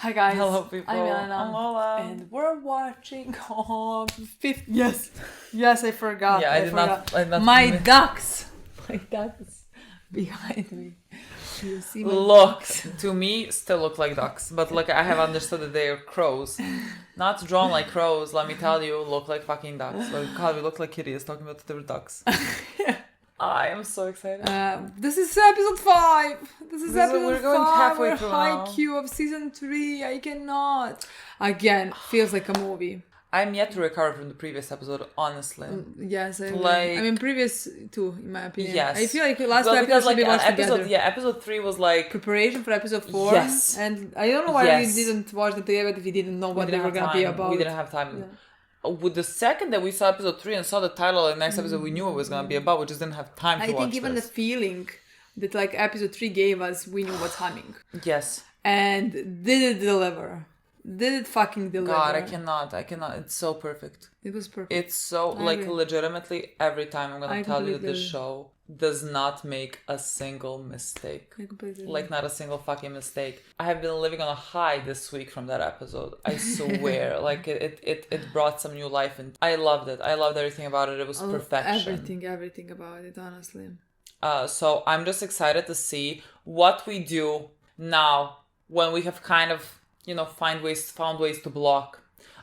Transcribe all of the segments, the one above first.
Hi guys. Hello people. I'm Milena. I'm Lola. And we're watching fifth. Yes, I forgot. Yeah, I did not. My ducks behind me. You see my ducks? To me, still look like ducks, but like I have understood that they are crows, not drawn like crows. Let me tell you, look like fucking ducks. Like, God, we look like idiots talking about the ducks. I am so excited. This is episode 5. We're going halfway We're through now. Haikyuu of season 3. I cannot. Again, feels like a movie. I'm yet to recover from the previous episode, honestly. Yes, I Like- mean previous 2, in my opinion. Yes. I feel like last Well, two because episodes should be watched together. episode 3 was like Preparation for episode 4. Yes. And I don't know why Yes. we didn't watch them together if we didn't know what we they didn't were have going to be time. about. We didn't have time. Yeah. With the second that we saw episode 3 and saw the title of the next episode, we knew what it was going to be about. We just didn't have time to watch I think even this. the feeling that like episode 3 gave us, we knew what's coming. Yes. And did it deliver? Did it fucking deliver? God, I cannot. It's so perfect. It was perfect. It's so, I like, agree. legitimately, every time I'm going I to tell you that completely this show does not make a single mistake. I completely Like, not a single fucking mistake. I have been living on a high this week from that episode. I swear. Like, it brought some new life in. I loved it. I loved everything about it. It was perfection. Everything about it, honestly. So I'm just excited to see what we do now when we have kind of, found ways to block.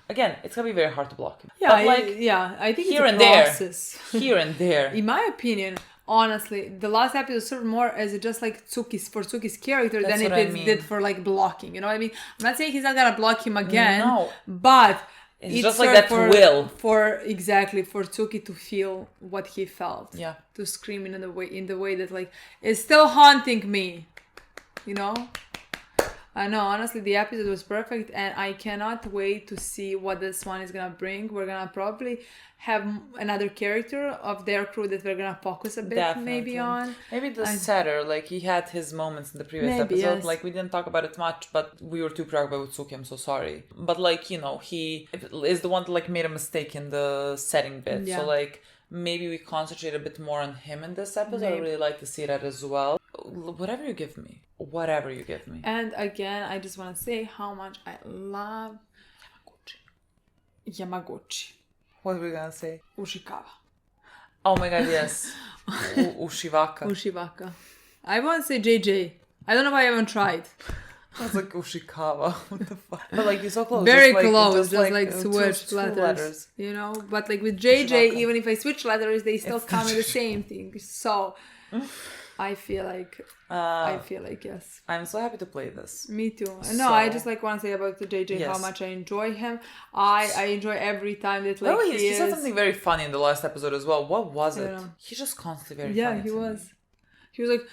Again, it's gonna be very hard to block him. Yeah, But I think here it's a and there. process. Here and there. In my opinion, honestly, the last episode served more as just like Tsuki's character That's than what I it mean. did for like blocking. You know what I mean? I'm not saying he's not gonna block him again. No. But It's just served like that will. for Tsuki to feel what he felt. Yeah. To scream in the way that like is still haunting me. You know? I know, honestly, the episode was perfect, and I cannot wait to see what this one is gonna bring. We're gonna probably have another character of their crew that we're gonna focus a bit maybe on. Maybe the setter, like he had his moments in the previous Maybe, episode. yes. Like we didn't talk about it much, but we were too preoccupied with Tsuki. I'm so sorry. But like he is the one that like made a mistake in the setting bit. Yeah. So like maybe we concentrate a bit more on him in this episode. I Maybe. really like to see that as well. Whatever you give me. And again, I just want to say how much I love Yamaguchi. What are we gonna say? Ushikawa. Oh my god, yes. Ushivaka. I want to say JJ. I don't know why I haven't tried. I was like Ushikawa. What the fuck? But like you're so close. Very just close, just like switch two letters. You know, but like with JJ, Ushivaka. even if I switch letters, they still It's come in the same thing. So I feel like yes. I'm so happy to play this. Me too. No, So- I just like want to say about the JJ how Yes. much I enjoy him. I enjoy every time that like Oh, he he said is. something very funny in the last episode as well. What was I it? don't know. He's just constantly very Yeah, funny. he to me. was. He was like,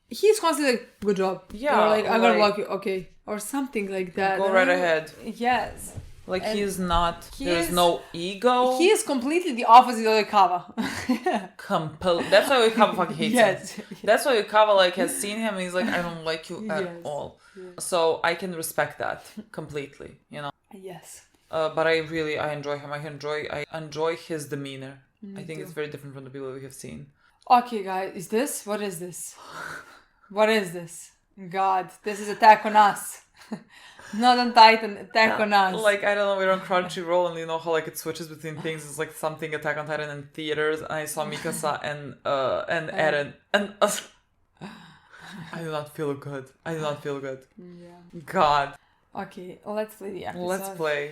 he's constantly like, good job. Yeah, Or like, I'm gonna like- block you. Okay. Or something like that. Go And right I- ahead. Yes. Like And he's not. he There's is- no ego. He is completely the opposite of Kawa. That's why Uikawa fucking hates Yes. him. That's why Uikawa like has seen him and he's like, I don't like you at Yes. all. So I can respect that completely. Yes. But I enjoy him. I enjoy his demeanor. I think too. it's very different from the people we have seen. Okay, guys. What is this? What is this? God, this is Attack on Us. Not on Titan, Attack on Us. Like, I don't know, we're on Crunchyroll and you know how like it switches between things. It's like something Attack on Titan in theaters and I saw Mikasa and Eren and I do not feel good. Yeah. God. Okay, let's play the episode. Let's play.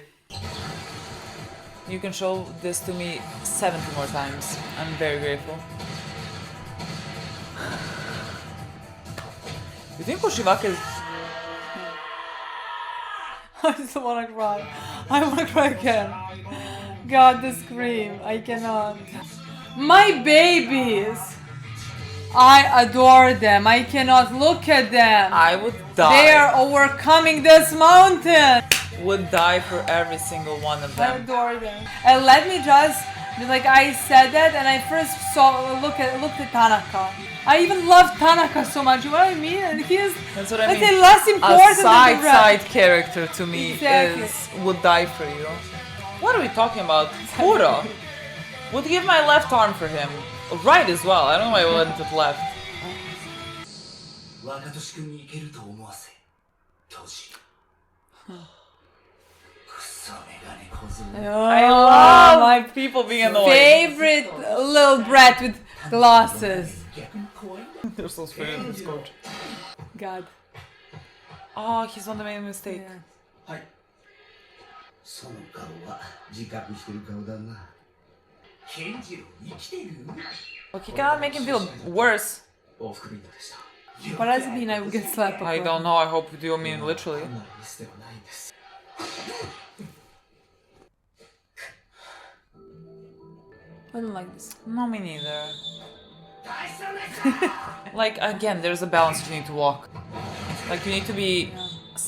You can show this to me 70 more times. I'm very grateful. You think Ushivaka is... I just want to cry. I want to cry again. God, the scream. I cannot. My babies. I adore them. I cannot look at them. I would die. They are overcoming this mountain. Would die for every single one of I them. adore them. And let me just, like I said that, and I first looked at Tanaka. I even love Tanaka so much. You know what I mean? And he is, That's what I let's mean. say, less important A than the rest. side character to me Exactly. would die for you. What are we talking about? Kura would give my left arm for him. Right as well. I don't know why I went with left. 若年君に行けると思わせ当時 I love my people being annoying. Favorite little brat with glasses. They're so sweet in this coach. God. Oh, he's one that made a mistake. Yeah. その顔は自覚してる顔だな。ケンジロウ生きてる？ Look, you cannot make him feel worse. 往復ビンタでした。 What does it mean I would get slapped? I don't know, I hope you mean literally. こんなミスではないんです。 I don't like this. No, me neither. Like, again, there's a balance you need to walk. Like, you need to be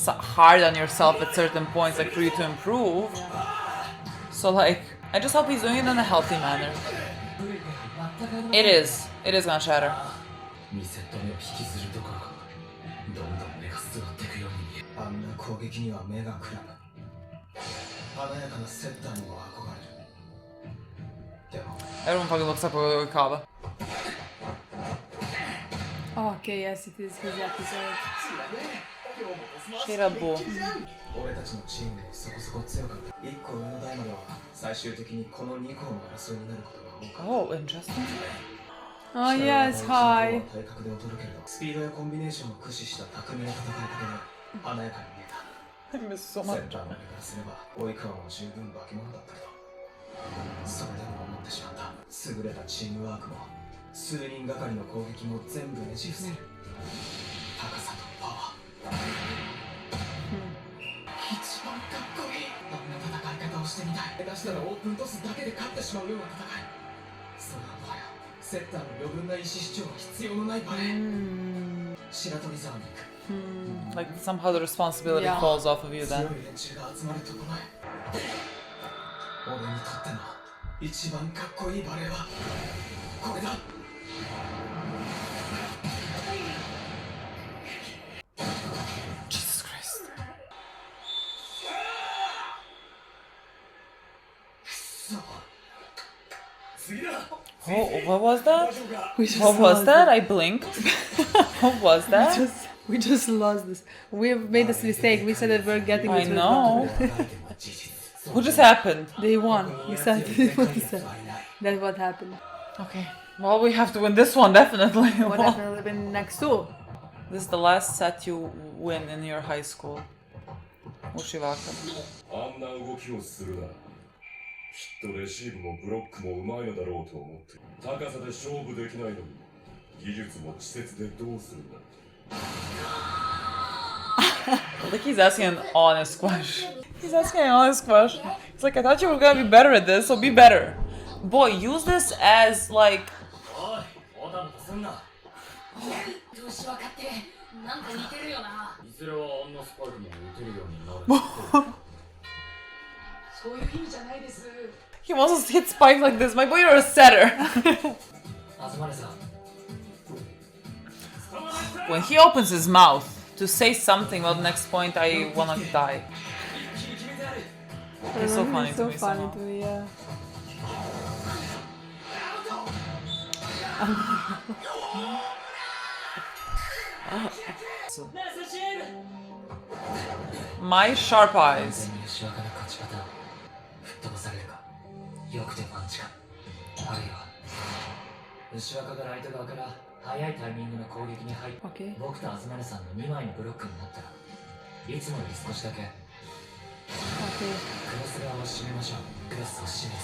hard on yourself at certain points, like, for you to improve. So, like, I just hope he's doing it in a healthy manner. It is gonna shatter. 2セット目を引きずるどころかどんどん目が座っていくように見える。あんな攻撃には目がくらむ。華やかなセッターにも憧れる。でも Everyone fucking looks up at Kaba. Oh, okay, yes, it is his episode. Straight up bull. 俺たちのチームでそこそこ強かった。1個上の代までは最終的にこの2個の争いになることが多かった。 Oh, interesting. Oh, yes, hi. 体格で劣るけれどスピードやコンビネーションを駆使した巧みな戦い方で華やかに見えた。 I miss so セ much. ッターの目からすれば及川も十分化け物だったけどそれでも思ってしまった。優れたチームワークも数人がかりの攻撃も全部ねじ伏せる高さとパワー、一番かっこいい。あんな戦い方をしてみたい。下手したらオープントスだけで勝ってしまうような戦い。それはもはやセッターの余分な意思主張が必要のないバレー。白鳥沢に行く。 Like, somehow the responsibility Yeah. falls off of you 強 then. い連中が集まるところへ。俺にとっての一番かっこいいバレーはこれだ。 Jesus Christ. Oh, what was that? What was that? I blinked. What was that? We just lost this. We made this mistake. We said that we're getting I this. know. What just happened? They won. We said what he said. That's what happened. Okay. Well, we have to win this one, definitely. What happened in next two? This is the last set you win in your high school. Ushivaka. あんな動きをするな。きっとレシーブもブロックもうまいのだろうと思って。高さで勝負できないのに、技術も稚拙でどうするんだ。 I think he's asking an honest question. He's asking an honest question. He's like, I thought you were gonna be better at this, so be better. Boy, use this as like. おい、おたもたすんな。年分かってなんか似てるよな。いずれはあんなスパイクも打てるようになる。そういう意味じゃないです。 He wants to hit spikes like this. My boy, you're a setter. 集まれさ。 When he opens his mouth to say something about the next point, I wanna die. He's so funny It's to so me funny somehow. to me, yeah. My sharp eyes. 吉岡の勝ち方を吹っ飛ばされるか、よくてパンチか、あるいは吉岡がライト側から早いタイミングの攻撃に入って、 Okay. 僕と東根さんの2枚のブロックになったらいつもより少しだけ Okay. クロス側を締めましょう。クロスを締め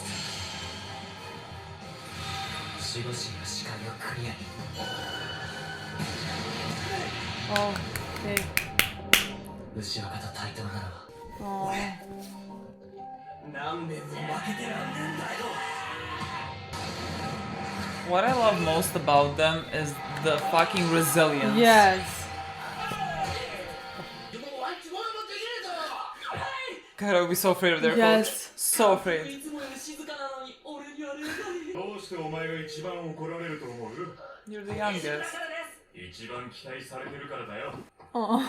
守護神の視界をクリアに。 Oh, okay. 牛若と対等なのは Oh. 何年も負けてらんねんだよ。 What I love most about them is the fucking resilience. Yes. God, I would be so afraid of their Yes. coach. So afraid. いつもより静かなのに俺には礼がどうしてお前が一番怒られると思う？ You're the youngest. 一番期待されてるからだよ。 Oh.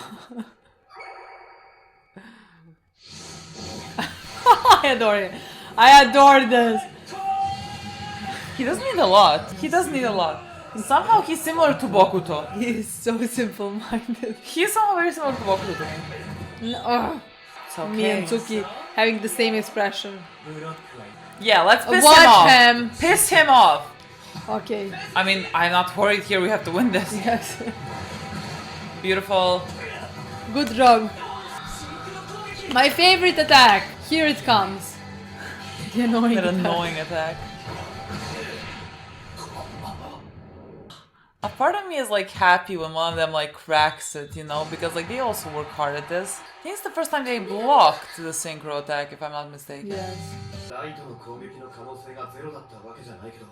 I adore it. I adore this. He doesn't need a lot. He doesn't need a lot. Somehow he's similar to Bokuto. He is so simple-minded. He's somehow very similar to Bokuto to me. Oh, It's Me okay. and Tsuki having the same expression. Yeah, let's piss him Watch off. him. Piss him off. Okay. I mean, I'm not worried here. We have to win this. Yes. Beautiful. Good job. My favorite attack. Here it comes. The annoying That attack. annoying attack. A part of me is like happy when one of them like cracks it, you know, because like they also work hard at this. I think it's the first time they blocked the synchro attack, if I'm not mistaken. Yes. ライトの攻撃の可能性がゼロだったわけじゃないけど、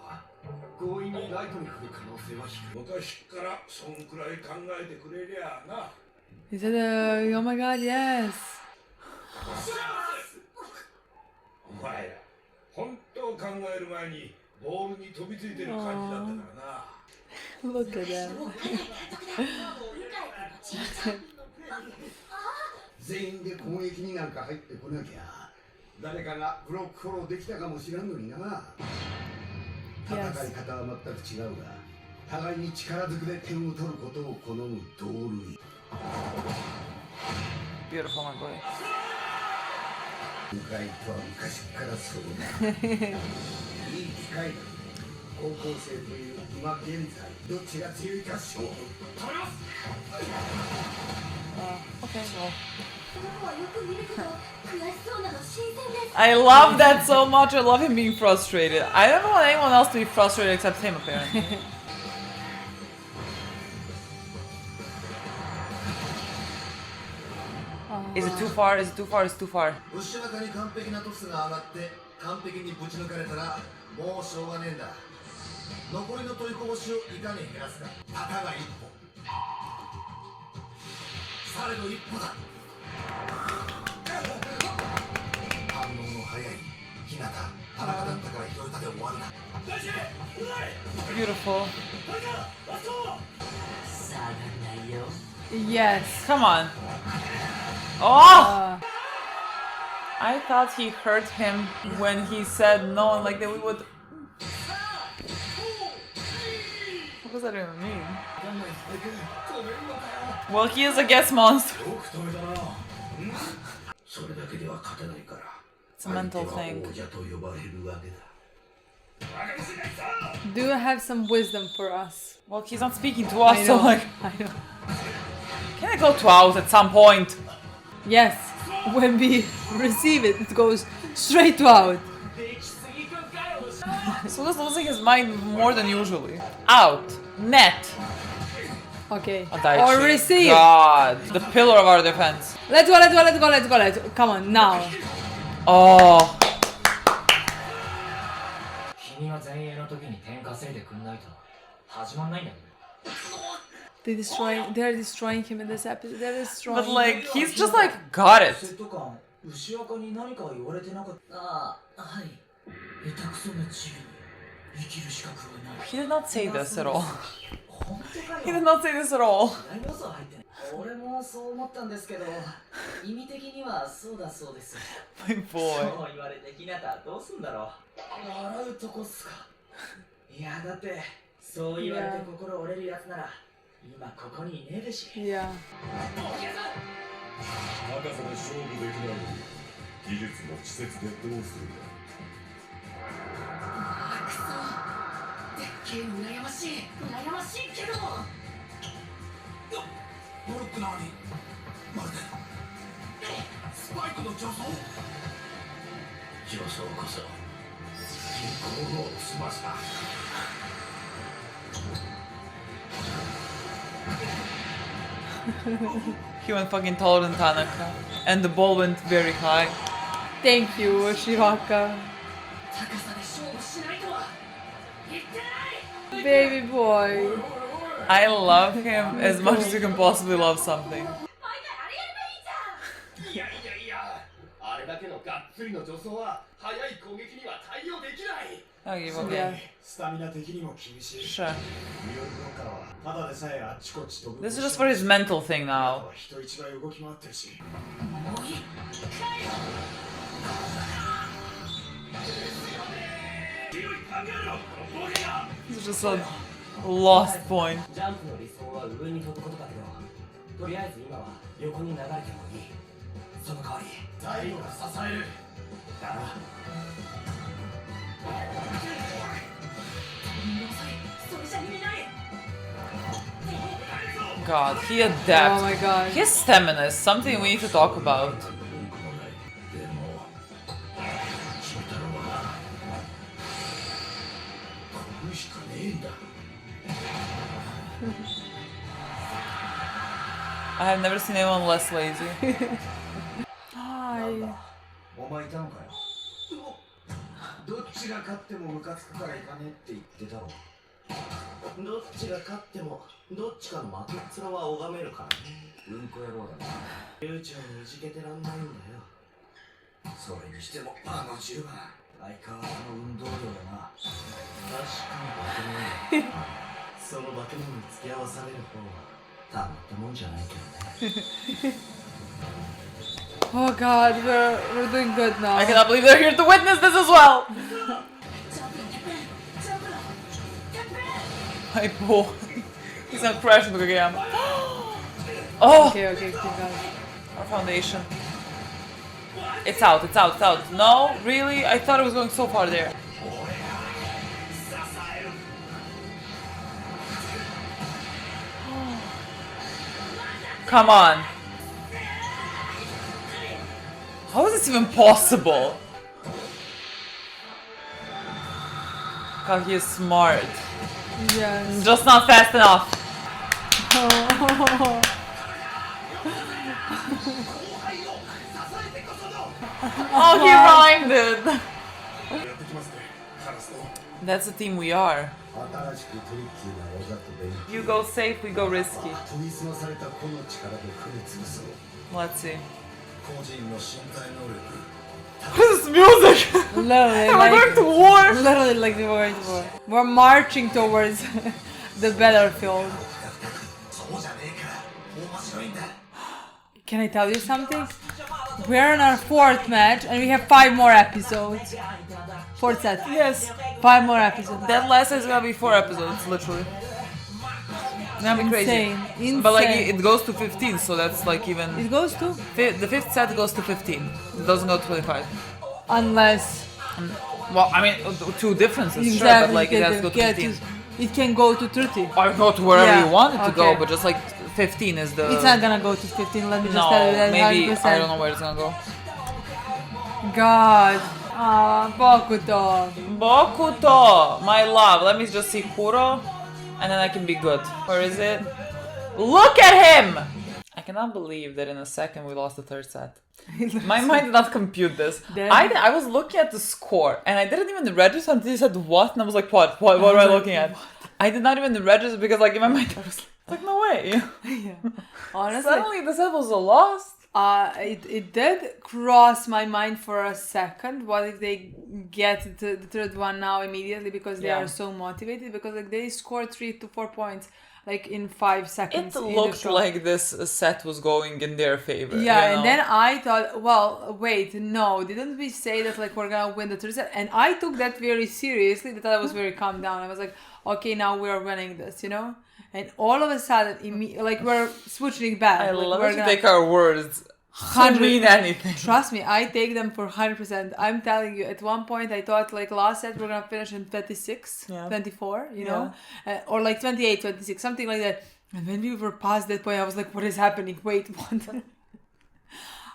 強引にライトに振る可能性は低い。昔からそんくらい考えてくれりゃあな。 He said, oh my god, yes. お前ら、本当考える前にボールに飛びついてる感じだったからな。 Look at them. 全員で攻撃になんか入ってこなきゃ誰かがブロックフォローできたかもしれんのにな。戦い方は全く違うが互いに力ずくで点を取ることを好む同類。 Beautiful, my boy. 向かいとは昔からそうだ。いい機会だ。高校生という今現在どっちが強いか勝負。 Okay, well. この子はよく見るけど悔しそうなの新鮮です I love that so much. I love him being frustrated. I never want anyone else to be frustrated except him, apparently. Is it too far? Is it too far? It's too far. 後ろ中に完璧なトスが上がって完璧にぶち抜かれたらもうしょうがねえんだ。残りの取りこぼしをいかに減らすか。たかが一歩。されど一歩だ。反応の早い日向、田中だったから一人で終わるな。 Beautiful. 下がんないよ。 Yes. Come on. Oh! I thought he hurt him when he said no and like that we would... What does that even mean? Well, he is a guest monster. よく止めたな。それだけでは勝てないから。 It's a mental thing. 王者と呼ばれるわけだ。 Do you have some wisdom for us? Well, he's not speaking to us, I so know. like... I know. Can I go to out at some point? Yes. When we receive it, it goes straight to out. So this losing his mind more than usually. Out. Net. Okay. Daichi. Or receive. God. The pillar of our defense. Let's go, let's go, let's go, let's go, let's go. Come on, now. Oh. 君が前衛の時に点稼いでくんないと始まんないんだよ。 They're destroying him in this episode. They're destroying But him. like, he's just like, got it. セット間、牛若に何か言われてなかった。ああ、はい。下手くそなチビに生きる資格はない。 He did not say this at all. 本当か He よ。 did not say this at all. 何要素は入ってない。俺もそう思ったんですけど、意味的にはそうだそうです。 My そ boy. う言われてひなたどうすんだろう。笑うとこっすか。いやだってそう言われて心折れるやつなら今ここにいねえべし。 Yeah. 高さで勝負できないのに技術も稚拙でどうするんだ。あくそでっけえの羨ましい羨ましいけどブロックなのにまるでスパイクの助走。助走こそ銀行のつまさ。 He went fucking taller than Tanaka. And the ball went very high. Thank you, Shivaka. 高さで勝負しないとは言ってない Baby boy. I love him as much as you can possibly love something. 毎回あれやればいいじゃんいやいやいや、あれだけのがっつりの助走は速い攻撃には対応できない。 Okay, そ okay. れスタミナ的にも厳しい。 Sure. ミオルノカはただでさえあっちこっち飛ぶ。 This is just for his mental thing now. 人一倍動き回ってるし。 This is just a lost point. ジャンプの理想は上に飛ぶことだけど、とりあえず今は横に流れてもいい。その代わり大悟が支えるだな。それじゃ意味ない。 God, he Oh adapts. my god. His stamina is something we need to talk about. でも金太郎はこれしかねえんだ。 I have never seen anyone less lazy. Hi. お前いたのかよ。どっちが勝ってもムカつくからいかねえって言ってたろ。どっちが勝ってもどっちかの負けっ面は拝めるからね。うんこ野郎だな。悠長にいじけてらんないんだよ。それにしてもあの10番相変わらずの運動量だな。確かに化け物だ。その化け物に付き合わされる方はたまったもんじゃないけどね。 Oh god, we're doing good now. I cannot believe they're here to witness this as well. My boy. He's not crashing the game. Oh, Okay, thank god. our foundation. It's out, it's out, it's out. No, really? I thought it was going so far there. Come on. How is this even possible? God, he is smart. Yes. Just not fast enough. Oh, he rhymed it. That's the team we are. 新しくトリッキーな技と勉強 You go safe, we go risky. 研ぎ澄まされた個の力で踏み潰そう。 Let's see. 個人の身体能力 What is this music? Literally, Am I going like, to war? literally like we're going to war. We're marching towards the battlefield. そうじゃねえから面白いんだ。 Can I tell you something? We're in our 4th match and we have 5 more episodes. 4th set. Yes. 5 more episodes. That last is gonna be 4 episodes, literally. It's gonna be crazy. Insane. But like it goes to 15, so that's like even It goes to? the 5th set goes to 15. It doesn't go to 25. Unless. Well, I mean, 2 differences, sure, but Exactly. like it has to go to 15. It can go to 30. Or go to wherever Yeah, you want it to go, okay. but just like 15 is the. It's not gonna go to 15, let me just No, tell you that. maybe 100%. I don't know where it's gonna go. God. Ah, Bokuto. Bokuto, my love. Let me just see Kuro, and then I can be good. Where is it? Look at him! I cannot believe that in a second we lost the 3rd set. My mind did not compute this. Then- I was looking at the score, and I didn't even register until you said what, and I was like, what am I looking at? I did not even register because like in my mind I was like no way. Yeah. Honestly, Suddenly the set was lost. it did cross my mind for a second. What if they get the 3rd one now immediately because they Yeah. are so motivated? Because like they scored 3 to 4 points like in 5 seconds. It in the looked show. like this set was going in their favor. Yeah, you and know? then I thought, well, wait, no, didn't we say that like we're gonna win the 3rd set? And I took that very seriously. That I was very calm down. I was like, okay, now we're winning this, you know. And all of a sudden, like we're switching it back. I like, love we're that you gonna- take our words to 100 mean anything. Trust me, I take them for 100%. I'm telling you, at one point I thought like last set we're gonna finish in 26, Yeah. 24, you know, or like 28, 26, something like that. And when we were past that point, I was like, what is happening? Wait, what?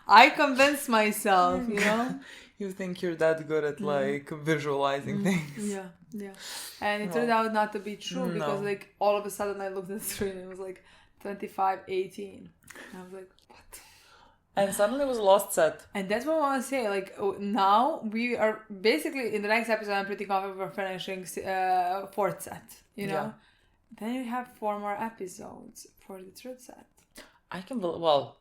I convinced myself, you know? You think you're that good at like visualizing things. Yeah. And it turned out not to be true because No. like all of a sudden I looked at the screen and it was like 25-18. And I was like, what? And suddenly it was a lost set. And that's what I want to say. Like now we are basically in the next episode. I'm pretty confident we're finishing 4th set. You know, then you have 4 more episodes for the 3rd set. I can well,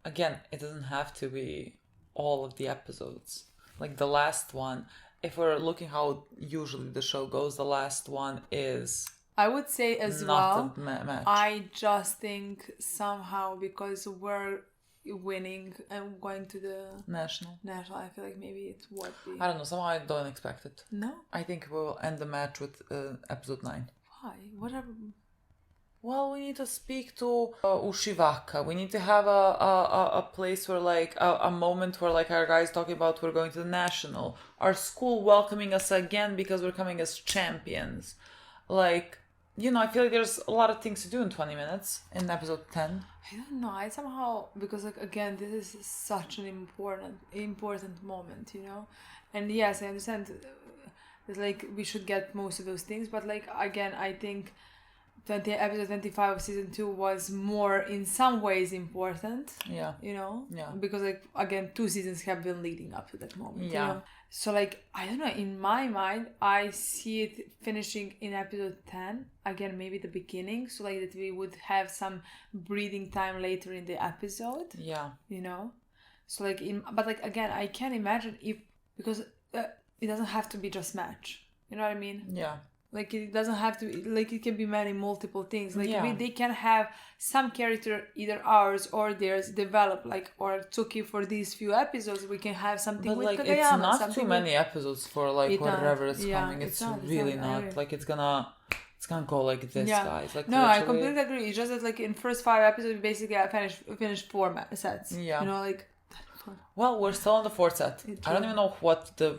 again, it doesn't have to be all of the episodes. Like the last one, if we're looking how usually the show goes, the last one is I would say as well. not a match. I just think somehow because we're winning and going to the National. I feel like maybe it would be. I don't know. Somehow I don't expect it. No, I think we'll end the match with episode 9. why? well, we need to speak to Ushivaka. We need to have a place where, like, a moment where, like, our guys talking about we're going to the national. Our school welcoming us again because we're coming as champions. Like, you know, I feel like there's a lot of things to do in 20 minutes in episode 10. I don't know. I somehow, because like again, this is such an important moment, you know. And yes, I understand. It's like we should get most of those things, but like again, I think episode 25 of season 2 was more in some ways important. Yeah. You know. Yeah. Because like again, 2 seasons have been leading up to that moment. Yeah. You know? So like I don't know. In my mind, I see it finishing in episode 10. Again, maybe the beginning, so like that we would have some breathing time later in the episode. Yeah. You know. So like but like again, I can't imagine if because it doesn't have to be just match. You know what I mean? Yeah. Like it doesn't have to, like it can be many multiple things. Like Yeah. they can have some character, either ours or theirs, develop. Like, or Tsuki for these few episodes, we can have something But with like, Kageyama. it's not something too many episodes for like It's not. whatever is Yeah, coming. It's it's really not. I not. agree. Like it's gonna go like this, guys. Like no, I literally. completely agree. It's just that like in first 5 episodes, basically I finished 4 sets. Yeah. You know, like. Well, we're still on the 4th set. I don't even know what the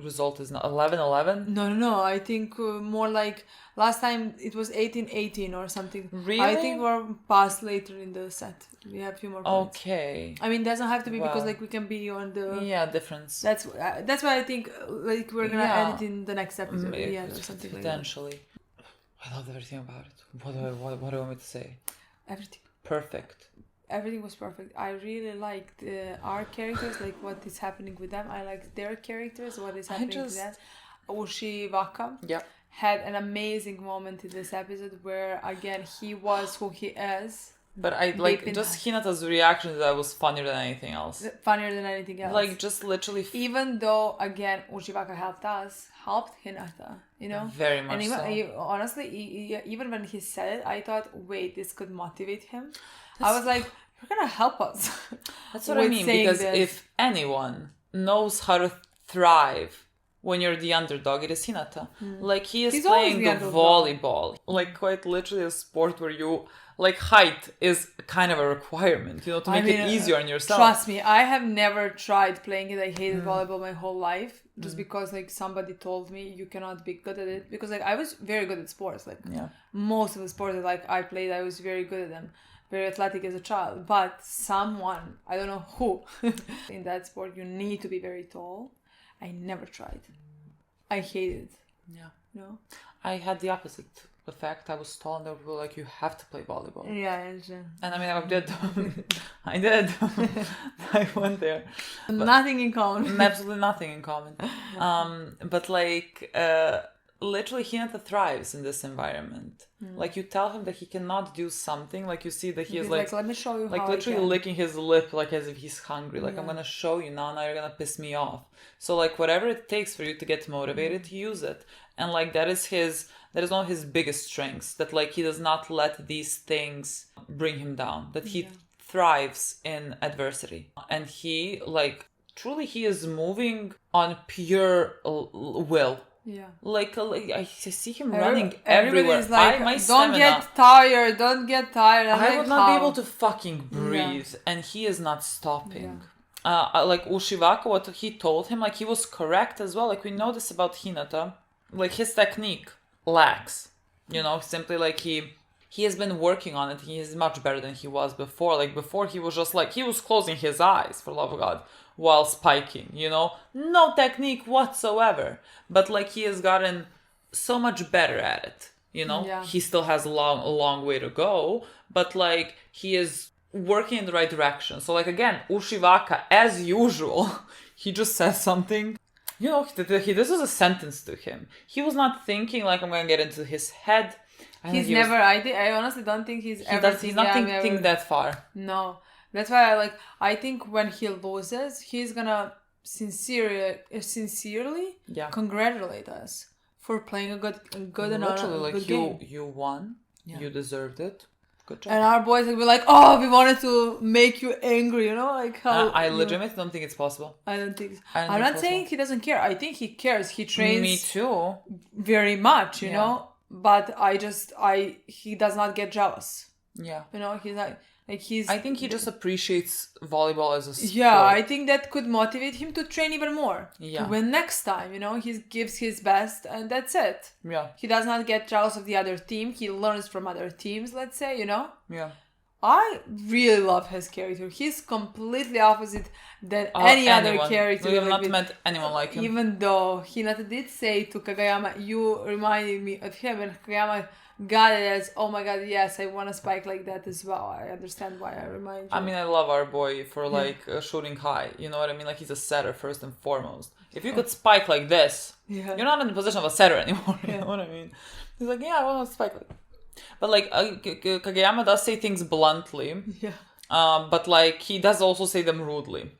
result is now. 11-11? No. I think more like last time it was 18-18 or something. Really? I think we're past later in the set. We have a few more points. Okay. I mean, it doesn't have to be because Well, like we can be on the. Yeah, difference. That's why I think like we're gonna Yeah. edit in the next episode. Yeah, or something like that. Potentially. I love everything about it. What do I want me to say? Everything. Perfect. Everything was perfect. I really liked our characters, like what is happening with them. I liked their characters, what is happening to them. Ushivaka had an amazing moment in this episode where again he was who he is. But I like just Hinata's reaction to that was funnier than anything else. Funnier than anything else. Like just literally. Even though again Ushivaka helped Hinata, you know. Very much and even, so. Honestly, even when he said it, I thought, wait, this could motivate him. I was like, you're gonna help us. That's what I mean, because this. if anyone knows how to thrive when you're the underdog, it is Hinata. Like He's playing the volleyball, like quite literally a sport where you like height is kind of a requirement, you know, to make it easier on yourself. Trust me, I have never tried playing it. I hated volleyball my whole life just because like somebody told me you cannot be good at it, because like I was very good at sports, like most of the sports that like I played, I was very good at them. Very athletic as a child, but someone, I don't know who, in that sport you need to be very tall. I never tried. I hated it. Yeah. No? I had the opposite effect. I was tall and they were like, you have to play volleyball. Yeah, I understand. And I mean, I did. I did. I went there. Nothing in common. Absolutely nothing in common. But like, literally Hinata thrives in this environment. Like you tell him that he cannot do something, like you see that he is like let me show you like how literally licking his lip like as if he's hungry. Like I'm gonna show you now you're gonna piss me off. So like whatever it takes for you to get motivated, use it. And like that is one of his biggest strengths, that like he does not let these things bring him down, that he thrives in adversity. And he like truly he is moving on pure will. Yeah. Like I see him running everywhere. Everybody's like, my don't stamina, get tired. I'm I like, would not be how? able to fucking breathe, and he is not stopping. Like Ushivaka, what he told him, like he was correct as well. Like we know this about Hinata, like his technique lacks. You know, simply like he has been working on it. He is much better than he was before. Like before, he was just like he was closing his eyes, for love of God, while spiking, you know, no technique whatsoever, but like he has gotten so much better at it, you know. He still has a long way to go, but like he is working in the right direction. So like again, Ushivaka, as usual, he just says something, you know, this was a sentence to him. He was not thinking like I'm gonna get into his head. I honestly don't think he's not thinking that far. No. That's why I think when he loses, he's gonna sincerely congratulate us for playing a good and literally like good game. You won, you deserved it, good job. And our boys will be like, oh, we wanted to make you angry, you know, like how. I legitimately don't think it's possible. I don't think. I'm not saying he doesn't care. I think he cares. He trains. Me too. Very much, you know. but he does not get jealous. Yeah. You know, he's not like he's. I think he just appreciates volleyball as a sport. Yeah, I think that could motivate him to train even more. Yeah. To win next time, you know, he gives his best and that's it. Yeah. He does not get jealous of the other team. He learns from other teams, let's say, you know. Yeah. I really love his character. He's completely opposite than any other character. We have not met anyone like him. Even though Hinata did say to Kagayama, you reminded me of him, and Kagayama got it as, oh my god, yes, I want to spike like that as well. I understand why I remind you. I mean, I love our boy for like shooting high. You know what I mean? Like he's a setter first and foremost. If you could spike like this, you're not in the position of a setter anymore. You know what I mean? He's like, yeah, I want to spike like that. But like Kageyama does say things bluntly, but like he does also say them rudely.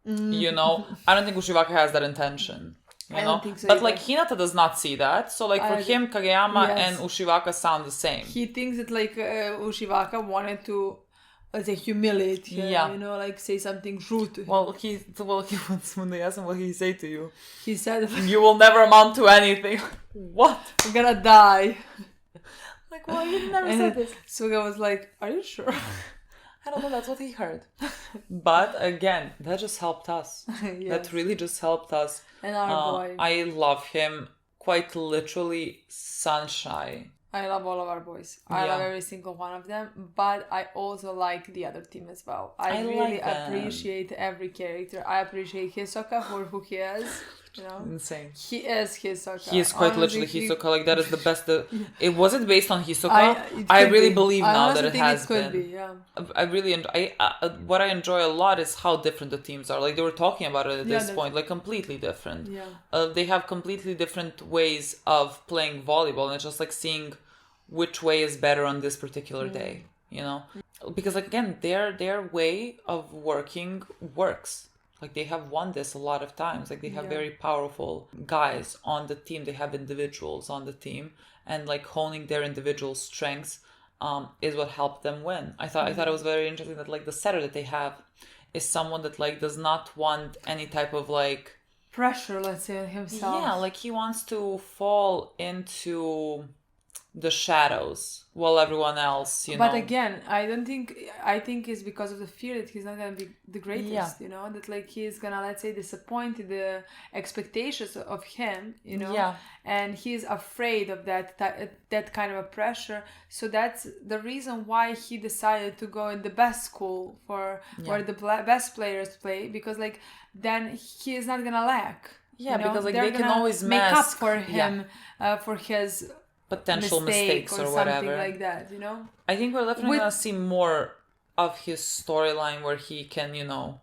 You know, I don't think Ushiwaka has that intention. You know? don't think so but either. like Hinata does not see that. So like for him, Kageyama and Ushiwaka sound the same. He thinks that like Ushiwaka wanted to, let's say, humiliate him. You know, like say something rude to him. Well, he once when they asked him what he say to you, He said, "You will never amount to anything." What? I'm gonna die. Like, well, you never said this. Suga was like, are you sure? I don't know, that's what he heard. But again, that just helped us. That really just helped us. And our boy. I love him quite literally sunshine. I love all of our boys. I love every single one of them. But I also like the other team as well. I really appreciate every character. I appreciate Hisoka for who he is. You know? Insane. He is Hisoka. He is quite literally Hisoka. Like that is the best. It wasn't based on Hisoka. I really believe now that it has been. I really enjoy. What I enjoy a lot is how different the teams are. Like they were talking about it at this point. Like completely different. They have completely different ways of playing volleyball, and it's just like seeing which way is better on this particular day. You know, because like again, their way of working works. Like they have won this a lot of times. Like they have very powerful guys on the team. They have individuals on the team, and like honing their individual strengths is what helped them win. I thought it was very interesting that like the setter that they have is someone that like does not want any type of like pressure, let's say, on himself. Yeah, like he wants to fall into the shadows while everyone else, you know. But again, I think it's because of the fear that he's not gonna be the greatest, you know, that like he's gonna, let's say, disappoint the expectations of him, you know, and he's afraid of that kind of a pressure. So that's the reason why he decided to go in the best school where the best players play, because like then he is not gonna lack. Yeah, you know? Because like they're they can always make up for him for his potential mistakes or whatever, something like that, you know. I think we're definitely gonna see more of his storyline where he can, you know,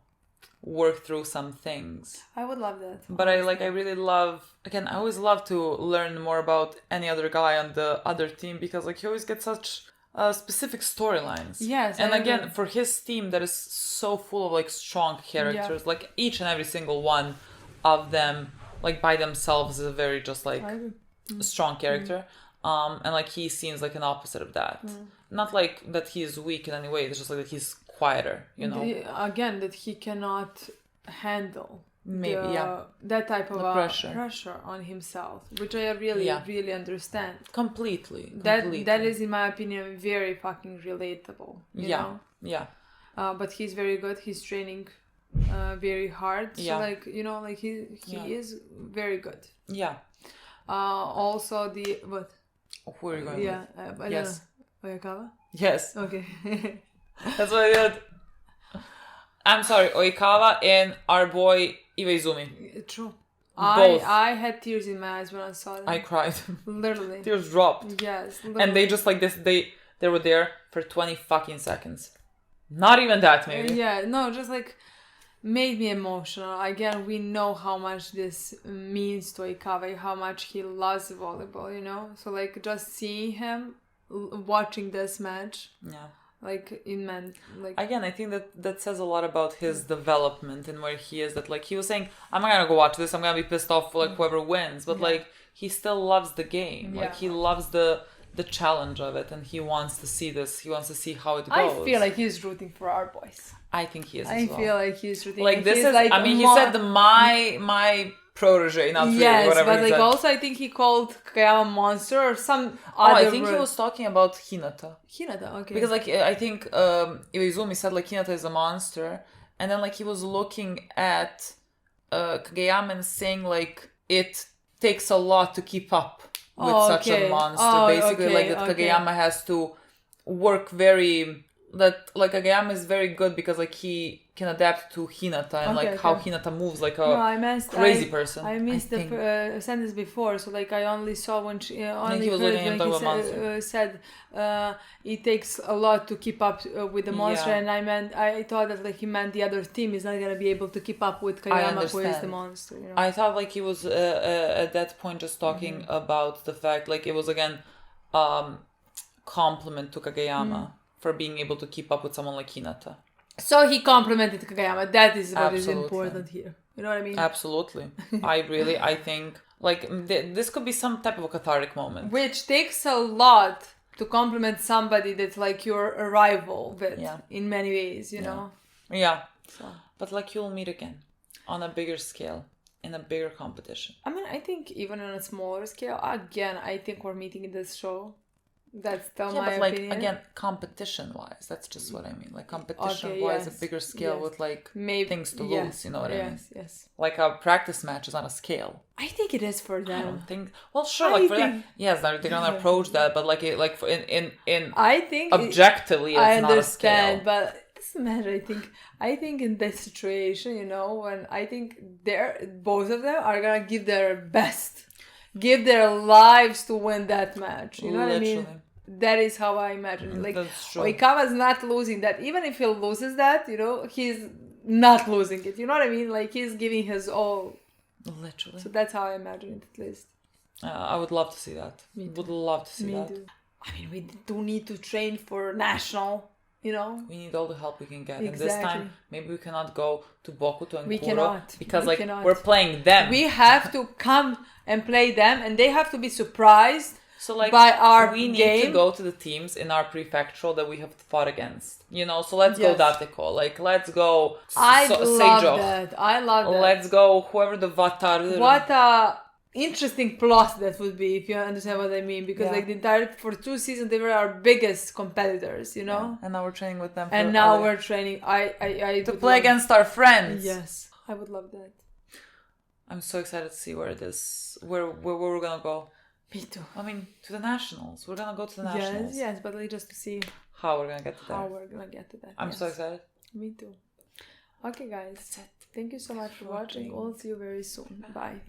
work through some things. I would love that. But I really love, again, I always love to learn more about any other guy on the other team, because like he always gets such specific storylines. Yes. And again, for his team that is so full of like strong characters, like each and every single one of them like by themselves is a very just like strong character. And like he seems like an opposite of that. Not like that he is weak in any way. It's just like that he's quieter, you know. Again, that he cannot handle that type of pressure on himself, which I really understand completely. That is, in my opinion, very fucking relatable. You know? But he's very good. He's training very hard. So like, you know, like he is very good. Also the what? Where are you going? I don't know. Oyakawa? Yes. Okay. That's what I did. I'm sorry, Oikawa and our boy Iwaizumi. True. Both. I had tears in my eyes when I saw them. I cried. Literally. Tears dropped. Yes. Literally. And they just like this, they were there for 20 fucking seconds. Not even that, maybe. Yeah, no, just like made me emotional. Again, we know how much this means to Oikawa, how much he loves volleyball, you know? So like just seeing him watching this match. Like like again, I think that says a lot about his development and where he is. That like he was saying, I'm not gonna go watch this. I'm gonna be pissed off for like whoever wins. But like he still loves the game. Like he loves the challenge of it, and he wants to see this. He wants to see how it goes. I feel like he's rooting for our boys. I think he is. I feel like he's rooting. Like this is. Like, I mean, he said my protege, not really, yes, whatever but he like said. also I think he called Kageyama monster or some Oh, other I think he word. was talking about Hinata. Hinata, okay. Because like I think Iwaizumi said like Hinata is a monster, and then like he was looking at Kageyama and saying like it takes a lot to keep up with such a monster. Basically, like that Kageyama has to work very. That like Kageyama is very good because like he can adapt to Hinata and how Hinata moves like a crazy person. I missed the sentence before, so like I only saw when she only he was heard looking when he said it takes a lot to keep up with the monster, and I thought that like he meant the other team is not gonna be able to keep up with Kageyama, who is the monster. You know? I thought like he was at that point just talking about the fact like it was again compliment to Kageyama for being able to keep up with someone like Hinata. So he complimented Kageyama. That is what is important here. You know what I mean? Absolutely. I think like this could be some type of a cathartic moment. Which takes a lot to compliment somebody that's like your rival with in many ways, you know? Yeah. So. But like you'll meet again on a bigger scale, in a bigger competition. I mean, I think even on a smaller scale, again, I think we're meeting in this show. That's still my opinion. Like again, competition-wise, that's just what I mean. Like competition-wise, a bigger scale with like things to lose. You know what I mean? Yes. Like a practice match is on a scale. I think it is for them. I don't think. Well, sure, like for them, yes, they're gonna approach that, but like in I think objectively, it's not a scale. But it doesn't matter. I think in this situation, you know, when I think both of them are gonna give their best. Give their lives to win that match. You know what I mean? That is how I imagine it. Like, Oikawa's not losing that. Even if he loses that, you know, he's not losing it. You know what I mean? Like, he's giving his all. Literally. So that's how I imagine it, at least. I would love to see that. Would love to see that. Too. I mean, we do need to train for national. You know, we need all the help we can get, and this time maybe we cannot go to Bokuto and we Kuro cannot because we're playing them. We have to come and play them, and they have to be surprised. So like by our we need game. to go to the teams in our prefectural that we have fought against. You know, so let's go Dateko. Like let's go. I love that. I love that. Let's go. Whoever the Vatar. What a interesting plot that would be, if you understand what I mean, because like the entire for 2 seasons they were our biggest competitors, you know. And now we're training with them. And now we're training. I to play against our friends. Yes, I would love that. I'm so excited to see where where we're gonna go. Me too. I mean, to the nationals. We're gonna go to the nationals. Yes, but like just to see how we're gonna get to that. I'm so excited. Me too. Okay, guys. That's it. Thank you so much for watching. We'll see you very soon. Bye.